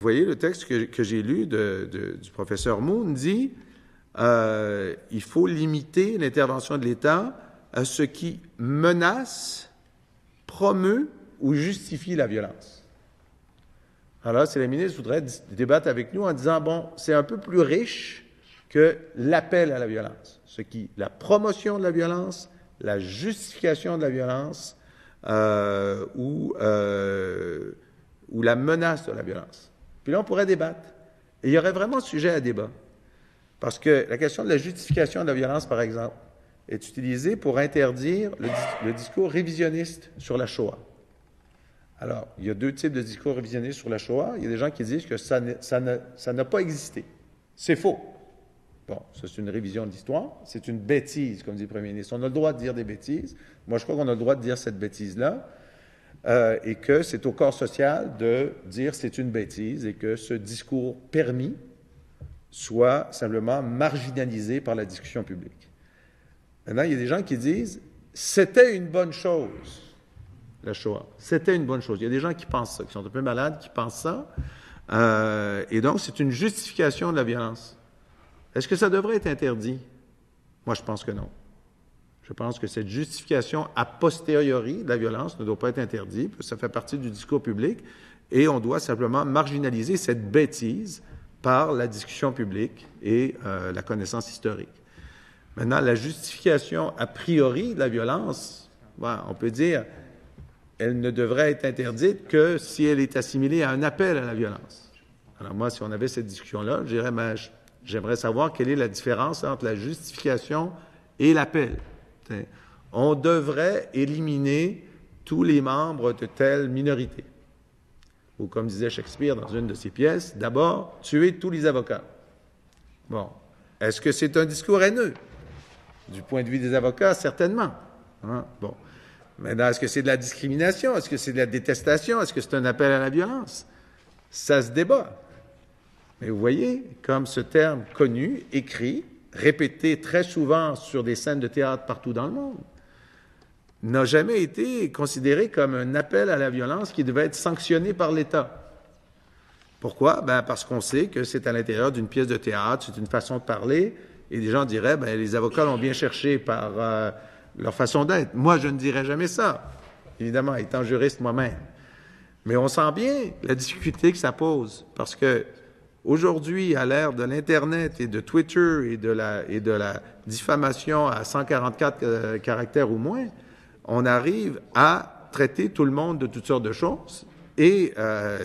Vous voyez, le texte que j'ai lu du professeur Moon dit il faut limiter l'intervention de l'État à ce qui menace, promeut ou justifie la violence. Alors, si la ministre voudrait débattre avec nous en disant, bon, c'est un peu plus riche que l'appel à la violence, la promotion de la violence, la justification de la violence ou la menace de la violence. Puis là, on pourrait débattre. Et il y aurait vraiment sujet à débat. Parce que la question de la justification de la violence, par exemple, est utilisée pour interdire le discours révisionniste sur la Shoah. Alors, il y a deux types de discours révisionnistes sur la Shoah. Il y a des gens qui disent que ça n'a pas existé. C'est faux. Bon, ça c'est une révision de l'histoire. C'est une bêtise, comme dit le premier ministre. On a le droit de dire des bêtises. Moi, je crois qu'on a le droit de dire cette bêtise-là. Et que c'est au corps social de dire c'est une bêtise et que ce discours permis soit simplement marginalisé par la discussion publique. Maintenant, il y a des gens qui disent c'était une bonne chose, la Shoah. C'était une bonne chose. Il y a des gens qui pensent ça, qui sont un peu malades, qui pensent ça. Et donc, c'est une justification de la violence. Est-ce que ça devrait être interdit? Moi, je pense que non. Je pense que cette justification a posteriori de la violence ne doit pas être interdite, parce que ça fait partie du discours public, et on doit simplement marginaliser cette bêtise par la discussion publique et la connaissance historique. Maintenant, la justification a priori de la violence, on peut dire, elle ne devrait être interdite que si elle est assimilée à un appel à la violence. Alors moi, si on avait cette discussion-là, je dirais, j'aimerais savoir quelle est la différence entre la justification et l'appel. On devrait éliminer tous les membres de telle minorité. Ou comme disait Shakespeare dans une de ses pièces, d'abord, tuer tous les avocats. Bon. Est-ce que c'est un discours haineux? Du point de vue des avocats, certainement. Bon. Maintenant, est-ce que c'est de la discrimination? Est-ce que c'est de la détestation? Est-ce que c'est un appel à la violence? Ça se débat. Mais vous voyez, comme ce terme connu, écrit, répété très souvent sur des scènes de théâtre partout dans le monde, n'a jamais été considéré comme un appel à la violence qui devait être sanctionné par l'État. Pourquoi? Parce qu'on sait que c'est à l'intérieur d'une pièce de théâtre, c'est une façon de parler, et les gens diraient, les avocats l'ont bien cherché par leur façon d'être. Moi, je ne dirais jamais ça, évidemment, étant juriste moi-même. Mais on sent bien la difficulté que ça pose, parce que aujourd'hui, à l'ère de l'Internet et de Twitter et de la diffamation à 144 caractères ou moins, on arrive à traiter tout le monde de toutes sortes de choses. Et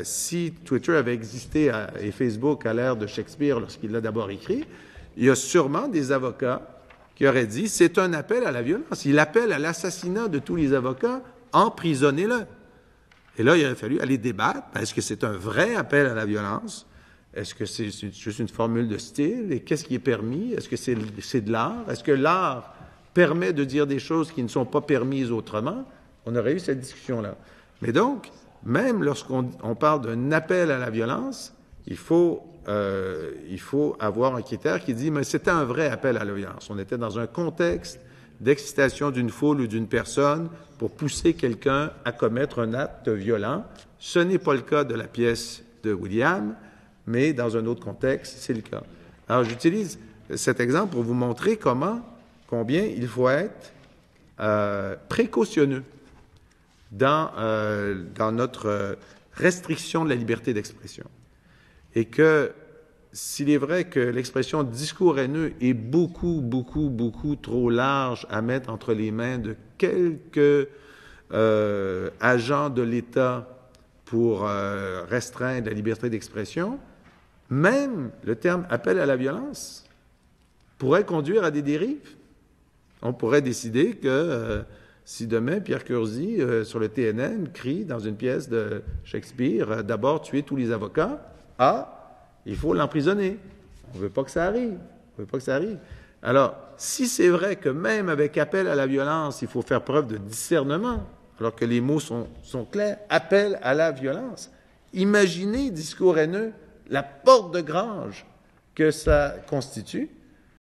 si Twitter avait existé et Facebook à l'ère de Shakespeare lorsqu'il l'a d'abord écrit, il y a sûrement des avocats qui auraient dit c'est un appel à la violence. Il appelle à l'assassinat de tous les avocats, emprisonnez-le. Et là, il aurait fallu aller débattre. Est-ce que c'est un vrai appel à la violence? Est-ce que c'est juste une formule de style? Et qu'est-ce qui est permis? Est-ce que c'est de l'art? Est-ce que l'art permet de dire des choses qui ne sont pas permises autrement? On aurait eu cette discussion-là. Mais donc, même lorsqu'on parle d'un appel à la violence, il faut avoir un critère qui dit, mais c'était un vrai appel à la violence. On était dans un contexte d'excitation d'une foule ou d'une personne pour pousser quelqu'un à commettre un acte violent. Ce n'est pas le cas de la pièce de William, mais dans un autre contexte, c'est le cas. Alors, j'utilise cet exemple pour vous montrer combien il faut être précautionneux dans notre restriction de la liberté d'expression. Et que s'il est vrai que l'expression discours haineux est beaucoup, beaucoup, beaucoup trop large à mettre entre les mains de quelques agents de l'État pour restreindre la liberté d'expression, même le terme appel à la violence pourrait conduire à des dérives. On pourrait décider que si demain Pierre Curzi, sur le TNN, crie dans une pièce de Shakespeare, d'abord tuer tous les avocats, il faut l'emprisonner. On ne veut pas que ça arrive. Alors, si c'est vrai que même avec appel à la violence, il faut faire preuve de discernement, alors que les mots sont clairs, appel à la violence, imaginez discours haineux, la porte de grange que ça constitue,